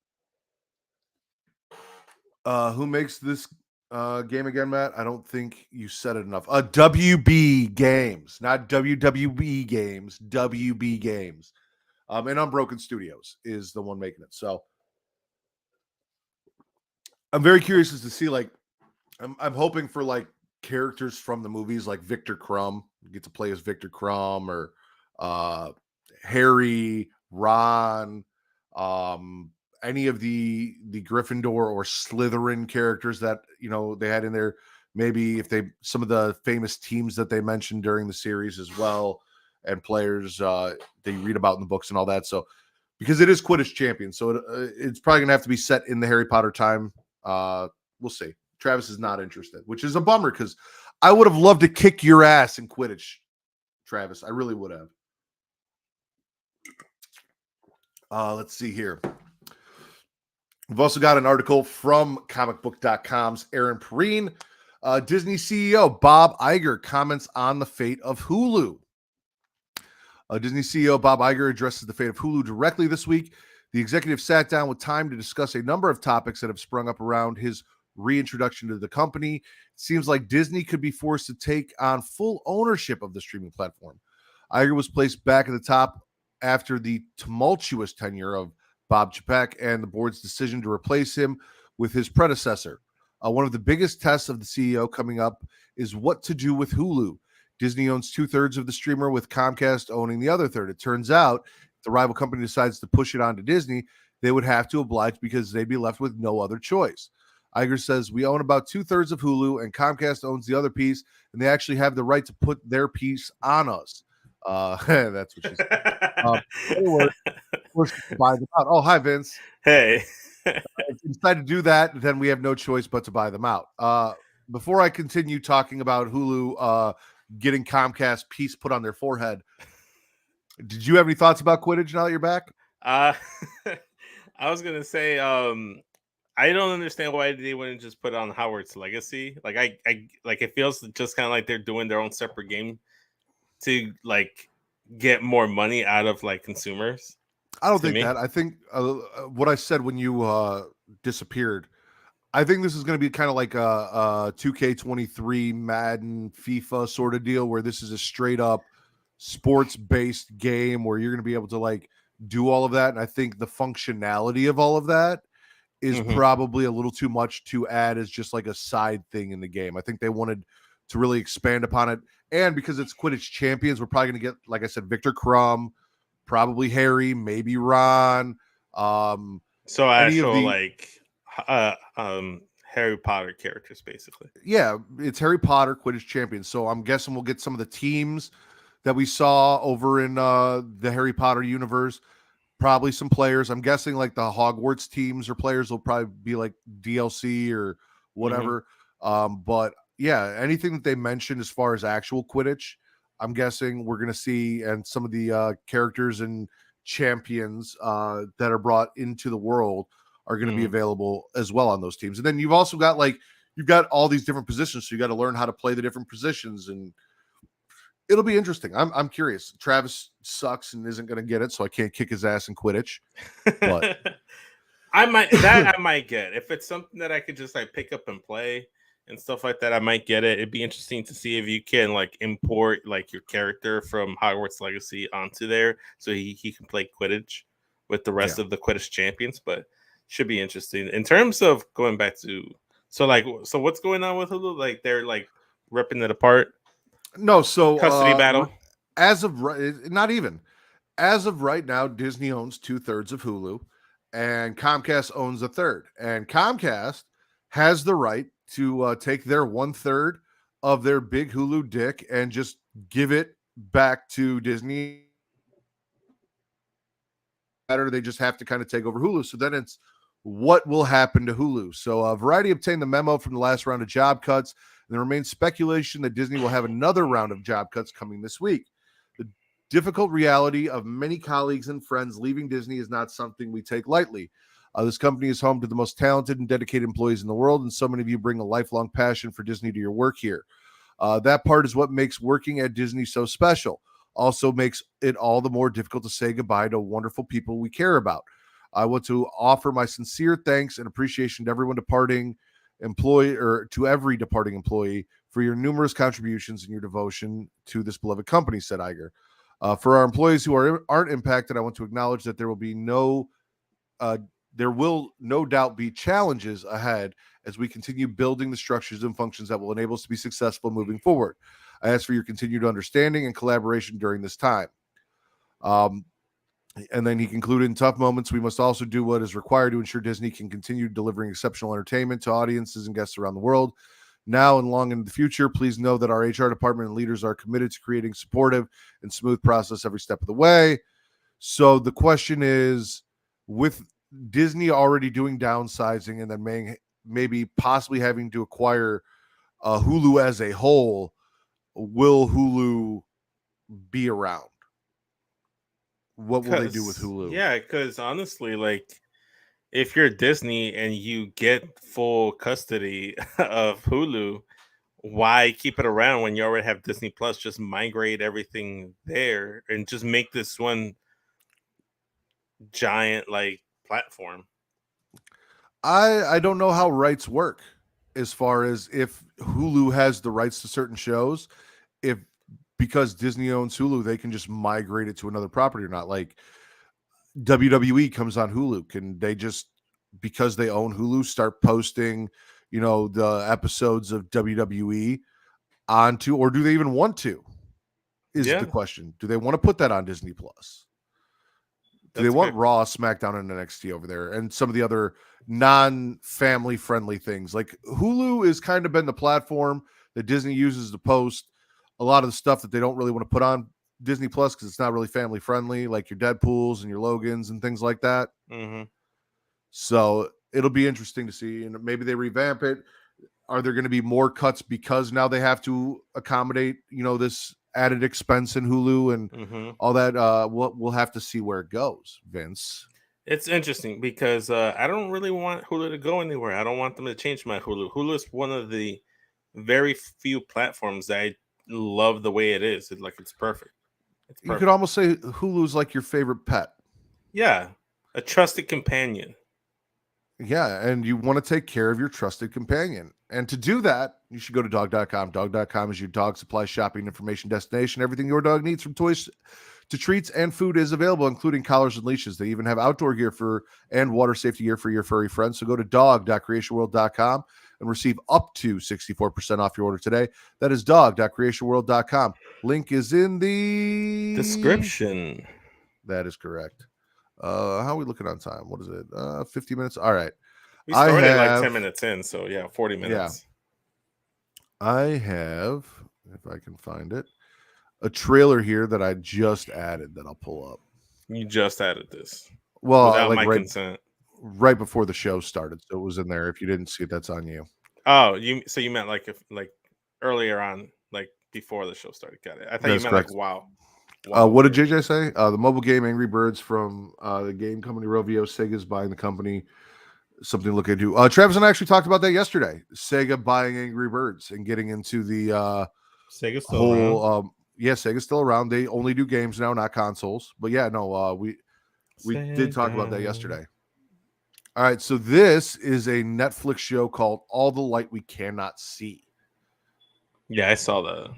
Who makes this game again, Matt? I don't think you said it enough. WB Games, not WWE Games. WB Games, and Unbroken Studios is the one making it. So I'm very curious as to see. Like, I'm hoping for like characters from the movies, like Victor Crumb. You get to play as Victor Crumb or Harry, Ron, any of the Gryffindor or Slytherin characters that they had in there. Maybe if some of the famous teams that they mentioned during the series as well, and players they read about in the books and all that. So because it is Quidditch champion, so it's probably gonna have to be set in the Harry Potter time. We'll see. Travis is not interested, which is a bummer because I would have loved to kick your ass in Quidditch, Travis. I really would have. Let's see here. We've also got an article from comicbook.com's Aaron Perrine. Disney CEO Bob Iger comments on the fate of Hulu. Disney CEO Bob Iger addresses the fate of Hulu directly this week. The executive sat down with Time to discuss a number of topics that have sprung up around his reintroduction to the company. It seems like Disney could be forced to take on full ownership of the streaming platform. Iger was placed back at the top after the tumultuous tenure of Bob Chapek and the board's decision to replace him with his predecessor. One of the biggest tests of the CEO coming up is what to do with Hulu. Disney owns 2/3 of the streamer, with Comcast owning the other third. It turns out if the rival company decides to push it onto Disney, they would have to oblige because they'd be left with no other choice. Iger says, we own about 2/3 of Hulu and Comcast owns the other piece, and they actually have the right to put their piece on us. That's what she said. Anyway, buy them out. Oh, hi, Vince. Hey. If you decide to do that, then we have no choice but to buy them out. Before I continue talking about Hulu getting Comcast piece put on their forehead, did you have any thoughts about Quidditch now that you're back? I was gonna say, I don't understand why they wouldn't just put it on Howard's Legacy. Like I like it feels just kind of like they're doing their own separate game to like get more money out of like consumers. I don't think that. I think what I said when you disappeared, I think this is going to be kind of like a 2K23 Madden FIFA sort of deal where this is a straight up sports-based game where you're going to be able to like do all of that. And I think the functionality of all of that is probably a little too much to add as just like a side thing in the game. I think they wanted to really expand upon it. And because it's Quidditch champions, we're probably going to get, like I said, Victor Crumb, probably Harry, maybe Ron. So actual like Harry Potter characters, basically. Yeah, it's Harry Potter Quidditch champions. So I'm guessing we'll get some of the teams that we saw over in the Harry Potter universe. Probably some players. I'm guessing like the Hogwarts teams or players will probably be like DLC or whatever. But yeah, anything that they mentioned as far as actual Quidditch, I'm guessing we're going to see, and some of the characters and champions that are brought into the world are going to be available as well on those teams. And then you've also got you've got all these different positions. So you got to learn how to play the different positions, and it'll be interesting. I'm curious. Travis sucks and isn't going to get it, so I can't kick his ass in Quidditch. But I might get. If it's something that I could just like pick up and play and stuff like that, I might get it. It'd be interesting to see if you can like import like your character from Hogwarts Legacy onto there so he can play Quidditch with the rest of the Quidditch champions, but should be interesting. In terms of going back to so what's going on with Hulu? Like they're like ripping it apart? No, so custody battle. As of not even. As of right now, Disney owns 2/3 of Hulu and Comcast owns 1/3. And Comcast has the right to take their 1/3 of their big Hulu dick and just give it back to Disney. They just have to kind of take over Hulu. So then it's what will happen to Hulu. So Variety obtained the memo from the last round of job cuts, and there remains speculation that Disney will have another round of job cuts coming this week. The difficult reality of many colleagues and friends leaving Disney is not something we take lightly. This company is home to the most talented and dedicated employees in the world, and so many of you bring a lifelong passion for Disney to your work here. That part is what makes working at Disney so special. Also makes it all the more difficult to say goodbye to wonderful people we care about. I want to offer my sincere thanks and appreciation to everyone departing employee or to every departing employee for your numerous contributions and your devotion to this beloved company, said Iger. For our employees who aren't impacted, I want to acknowledge that there will no doubt be challenges ahead as we continue building the structures and functions that will enable us to be successful moving forward. I ask for your continued understanding and collaboration during this time. And then he concluded, in tough moments, we must also do what is required to ensure Disney can continue delivering exceptional entertainment to audiences and guests around the world. Now and long into the future, please know that our HR department and leaders are committed to creating supportive and smooth process every step of the way. So the question is, with Disney already doing downsizing and then maybe possibly having to acquire Hulu as a whole, will Hulu be around? What will they do with Hulu? Yeah, because honestly, like, if you're Disney and you get full custody of Hulu, why keep it around when you already have Disney Plus? Just migrate everything there and just make this one giant like platform. I don't know how rights work as far as if Hulu has the rights to certain shows, if because Disney owns Hulu, they can just migrate it to another property or not. Like WWE comes on Hulu. Can they just, because they own Hulu, start posting, the episodes of WWE onto, or do they even want to? Is the question. Do they want to put that on Disney Plus? Do they want Raw, SmackDown, and NXT over there, and some of the other non-family friendly things? Like Hulu has kind of been the platform that Disney uses to post a lot of the stuff that they don't really want to put on Disney Plus because it's not really family friendly, like your Deadpools and your Logans and things like that. Mm-hmm. So it'll be interesting to see, and maybe they revamp it. Are there going to be more cuts because now they have to accommodate, this added expense in Hulu and all that? We'll have to see where it goes, Vince. It's interesting because I don't really want Hulu to go anywhere. I don't want them to change my Hulu. Hulu is one of the very few platforms that I love the way it is. It's perfect. You could almost say Hulu's like your favorite pet. Yeah, a trusted companion. Yeah, and you want to take care of your trusted companion. And to do that, you should go to dog.com. Dog.com is your dog supply shopping information destination. Everything your dog needs, from toys to treats and food, is available, including collars and leashes. They even have outdoor gear and water safety gear for your furry friends. So go to dog.creationworld.com and receive up to 64% off your order today. That is dog.creationworld.com. Link is in the description. That is correct. How are we looking on time? What is it? 50 minutes. All right. We started like 10 minutes in, so yeah, 40 minutes. Yeah. I have, if I can find it, a trailer here that I just added that I'll pull up. You just added this? Well, without my consent. Right before the show started, so it was in there. If you didn't see it, that's on you. Oh, you meant like earlier on, like before the show started. Got it. I thought you meant correct. Like wow. What did JJ say? The mobile game Angry Birds from the game company Rovio. Sega's buying the company. Something to look into. Travis and I actually talked about that yesterday. Sega buying Angry Birds and getting into the Sega's still around. Sega's still around. They only do games now, not consoles. But yeah, no, we did talk about that yesterday. All right, so this is a Netflix show called All the Light We Cannot See. Yeah, I saw that.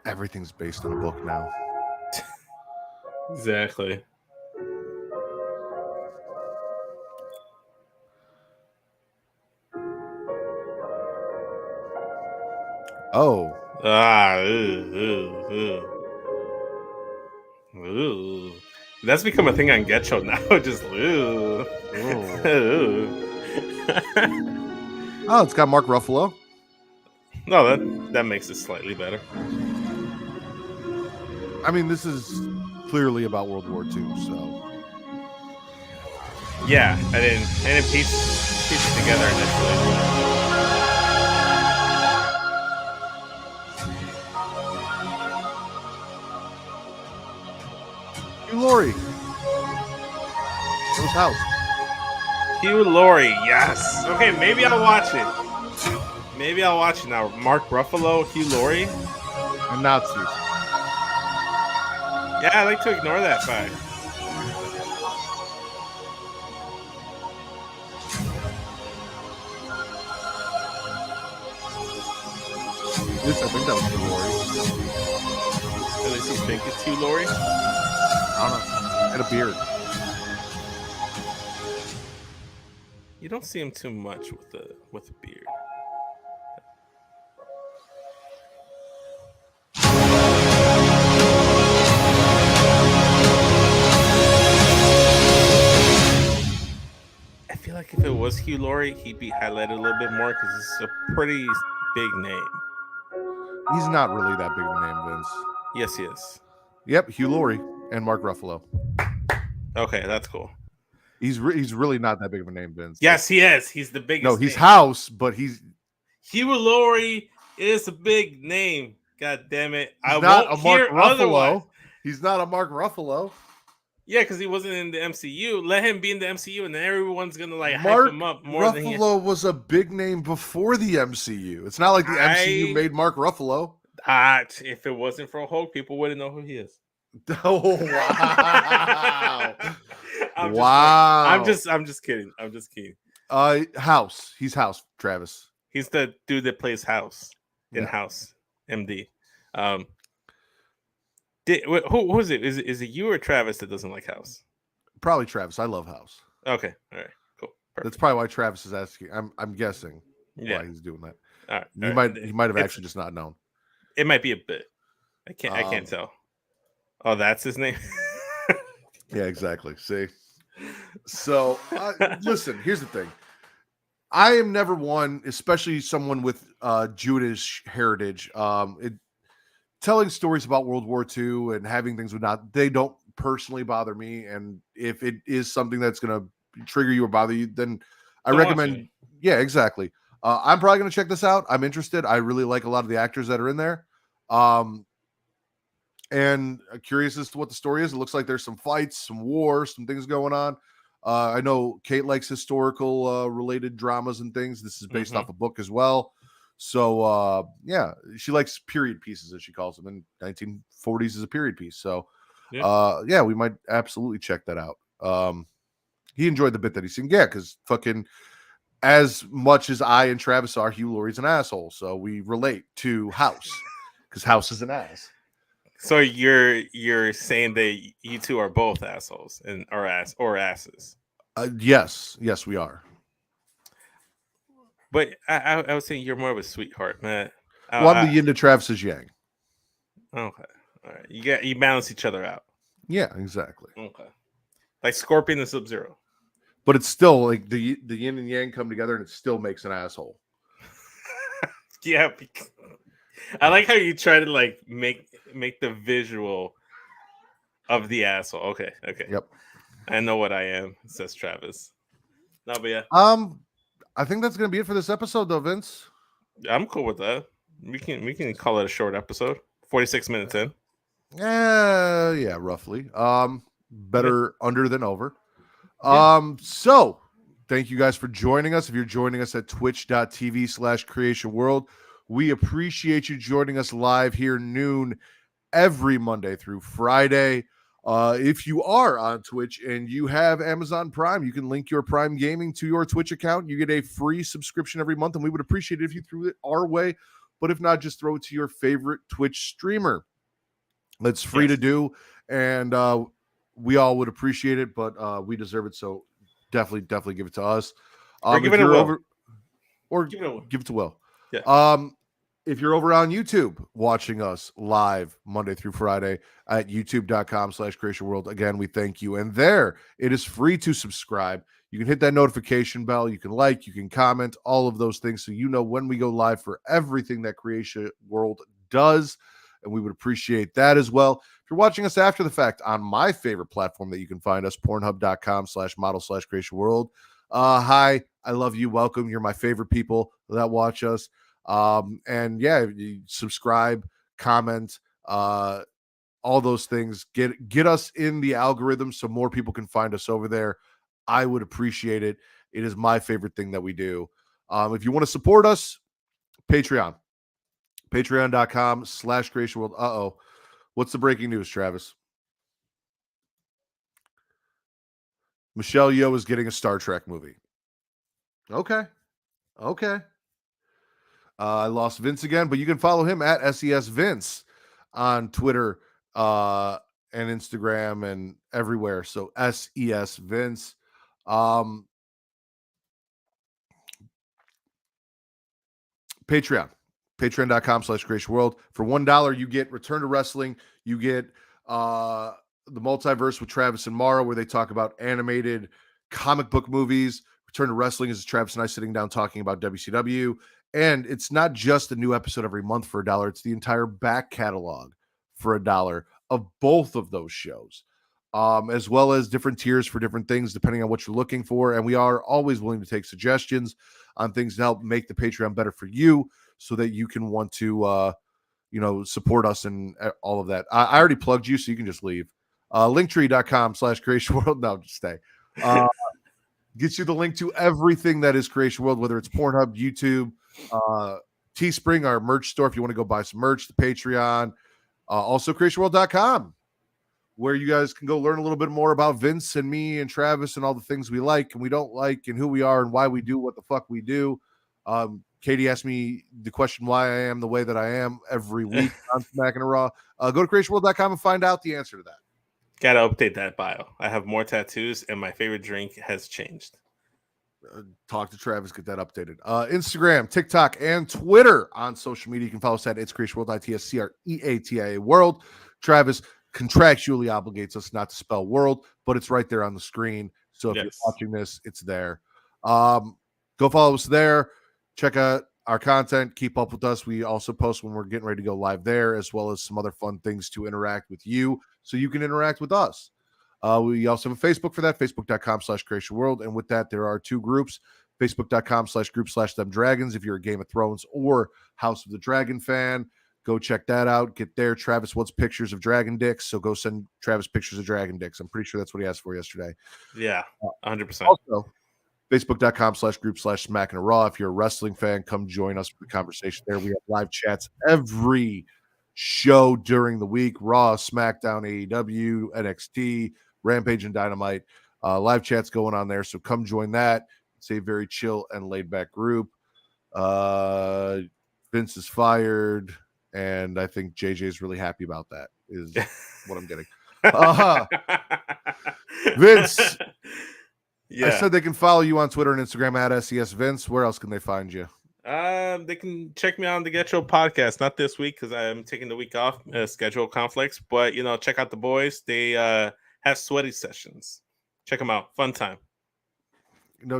Everything's based on a book now. Exactly. Oh. Ooh. That's become a thing on Get Show now. Just ooh. Oh, it's got Mark Ruffalo. No, that makes it slightly better. I mean, this is clearly about World War II. So yeah, I didn't piece it together initially. Hugh Laurie. It was House. Hugh Laurie, yes. Okay, maybe I'll watch it. Maybe I'll watch it now. Mark Ruffalo, Hugh Laurie, and Nazis. Yeah, I like to ignore that fact. At least I think that was Hugh Laurie. At least you think it's Hugh Laurie? I don't know. And a beard. You don't see him too much with a beard. I feel like if it was Hugh Laurie, he'd be highlighted a little bit more because it's a pretty big name. He's not really that big of a name, Vince. Yes, he is. Yep, Hugh Laurie and Mark Ruffalo. Okay, that's cool. He's really not that big of a name, Vince. Yes, he is. He's the biggest. No, he's name. House, but he's Hugh Laurie is a big name. God damn it! He's not a Mark Ruffalo. He's not a Mark Ruffalo. Yeah, because he wasn't in the MCU. Let him be in the MCU, and then everyone's gonna like Mark hype him up more. Ruffalo was a big name before the MCU. It's not like the MCU made Mark Ruffalo. If it wasn't for Hulk, people wouldn't know who he is. Oh wow! I'm just kidding. I'm just kidding. House. He's House. Travis. He's the dude that plays House in House MD. Who is it? Is it you or Travis that doesn't like House? Probably Travis. I love House. Okay. All right. Cool. Perfect. That's probably why Travis is asking. I'm guessing why he's doing that. All right. He might have actually just not known. It might be a bit. I can't tell. Oh, that's his name. Yeah, exactly. See. So listen. Here's the thing. I am never one, especially someone with Jewish heritage. Telling stories about World War II and having things they don't personally bother me. And if it is something that's going to trigger you or bother you, then I recommend. Yeah, exactly. I'm probably going to check this out. I'm interested. I really like a lot of the actors that are in there. And curious as to what the story is. It looks like there's some fights, some war, some things going on. I know Kate likes historical related dramas and things. This is based off a book as well. So, yeah, she likes period pieces, as she calls them. And 1940s is a period piece. So, yeah, we might absolutely check that out. He enjoyed the bit that he's seen. Yeah, because fucking as much as I and Travis are, Hugh Laurie's an asshole. So we relate to House because House is an ass. So you're saying that you two are both assholes or asses? Yes, we are. But I was saying you're more of a sweetheart, man. Well, I'm the yin to Travis's yang. Okay, all right. You balance each other out. Yeah, exactly. Okay, like Scorpion and Sub-Zero. But it's still like the yin and yang come together, and it still makes an asshole. Yeah, I like how you try to like make the visual of the asshole. Okay. Yep. I know what I am, says Travis. No, but yeah. I think that's gonna be it for this episode, though, Vince. I'm cool with that. We can call it a short episode. 46 minutes in. Yeah, roughly. Better under than over. So thank you guys for joining us. If you're joining us at twitch.tv/Creatia World, we appreciate you joining us live here noon every Monday through Friday. If you are on Twitch and you have Amazon Prime, you can link your Prime Gaming to your Twitch account. You get a free subscription every month, and we would appreciate it if you threw it our way. But if not, just throw it to your favorite Twitch streamer. It's free to do, and we all would appreciate it, but we deserve it, so definitely give it to us. Or give it to Will. Give it to Will. Yeah. If you're over on YouTube watching us live Monday through Friday at youtube.com/Creatia World, again, we thank you. And there, it is free to subscribe. You can hit that notification bell. You can like, you can comment, all of those things so you know when we go live for everything that Creatia World does. And we would appreciate that as well. If If you're watching us after the fact on my favorite platform that you can find us, pornhub.com/model/Creatia World. Hi, I love you. Welcome. You're my favorite people that watch us. And yeah, you subscribe, comment, all those things. Get us in the algorithm so more people can find us over there. I would appreciate it. It is my favorite thing that we do. If you want to support us, patreon.com/Creatia World. Uh-oh. What's the breaking news, Travis? Michelle Yeoh is getting a Star Trek movie. Okay. I lost Vince again, but you can follow him at SES Vince on Twitter and Instagram and everywhere. So SES Vince. Patreon.com/Creatia World. For $1, you get Return to Wrestling. You get the Multiverse with Travis and Mara, where they talk about animated comic book movies. Return to Wrestling is Travis and I sitting down talking about WCW. And it's not just a new episode every month for $1. It's the entire back catalog for $1 of both of those shows, as well as different tiers for different things, depending on what you're looking for. And we are always willing to take suggestions on things to help make the Patreon better for you so that you can want to, support us and all of that. I already plugged you, so you can just leave. Linktree.com/Creatia World. No, just stay. Gets you the link to everything that is Creatia World, whether it's Pornhub, YouTube, Teespring, our merch store if you want to go buy some merch, the Patreon, also CreatiaWorld.com, where you guys can go learn a little bit more about Vince and me and Travis and all the things we like and we don't like and who we are and why we do what the fuck we do. Katie asked me the question why I am the way that I am every week on Smack and Raw. Go to CreatiaWorld.com and find out the answer to that. Gotta update that bio. I have more tattoos and my favorite drink has changed. Talk to Travis, get that updated. Instagram, TikTok, and Twitter on social media. You can follow us at It's Creatia World, ITSCREATIA World. Travis contractually obligates us not to spell world, but it's right there on the screen. So if you're watching this, it's there. Go follow us there. Check out our content. Keep up with us. We also post when we're getting ready to go live there, as well as some other fun things to interact with you so you can interact with us. We also have a Facebook for that, facebook.com/Creatia World. And with that, there are two groups, facebook.com/group/Them Dragons. If you're a Game of Thrones or House of the Dragon fan, go check that out. Get there. Travis wants pictures of dragon dicks, so go send Travis pictures of dragon dicks. I'm pretty sure that's what he asked for yesterday. Yeah, 100%. Also, facebook.com/group/Smack and Raw. If you're a wrestling fan, come join us for the conversation there. We have live chats every show during the week: Raw, SmackDown, AEW, NXT, Rampage, and Dynamite. Live chats going on there, so come join that. It's a very chill and laid back group. Vince is fired, and I think JJ is really happy about that, is what I'm getting. Vince, I said they can follow you on Twitter and Instagram at SES Vince. Where else can they find you? They can check me on the Get Your podcast. Not this week because I'm taking the week off, schedule conflicts. But check out the boys. They have sweaty sessions. Check them out. Fun time.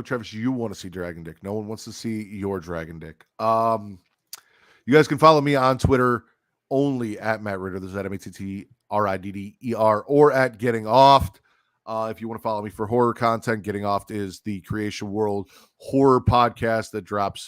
Travis, you want to see dragon dick. No one wants to see your dragon dick. You guys can follow me on Twitter only at Matt Ritter. This is at MATTRIDDER or at Getting Offed. If you want to follow me for horror content, Getting Offed is the Creatia World horror podcast that drops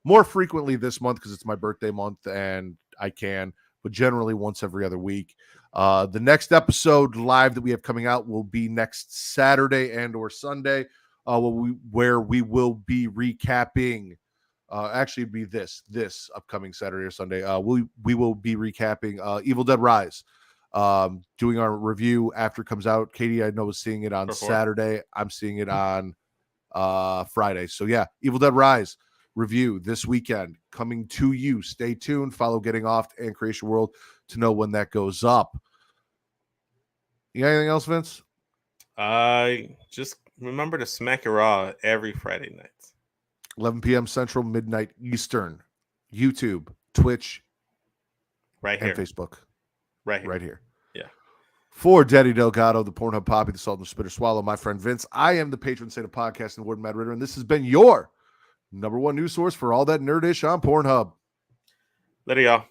more frequently this month because it's my birthday month and I can, but generally once every other week. The next episode live that we have coming out will be next Saturday and or Sunday, where we will be recapping. Actually, it'd be this upcoming Saturday or Sunday. We will be recapping Evil Dead Rise. Doing our review after it comes out. Katie, I know, is seeing it on Saturday. I'm seeing it on Friday. So yeah, Evil Dead Rise review this weekend coming to you. Stay tuned. Follow Getting Offed and Creatia World to know when that goes up. You got anything else, Vince? Just remember to smack your raw every Friday night. 11 p.m. Central, midnight Eastern. YouTube, Twitch, right here, and Facebook. Right here. Yeah. For Daddy Delgado, the Pornhub Poppy, the Salt and the Spitter Swallow, my friend Vince, I am the patron saint of podcasting, the Word Mad Ritter, and this has been your number one news source for all that nerdish on Pornhub. Later, y'all.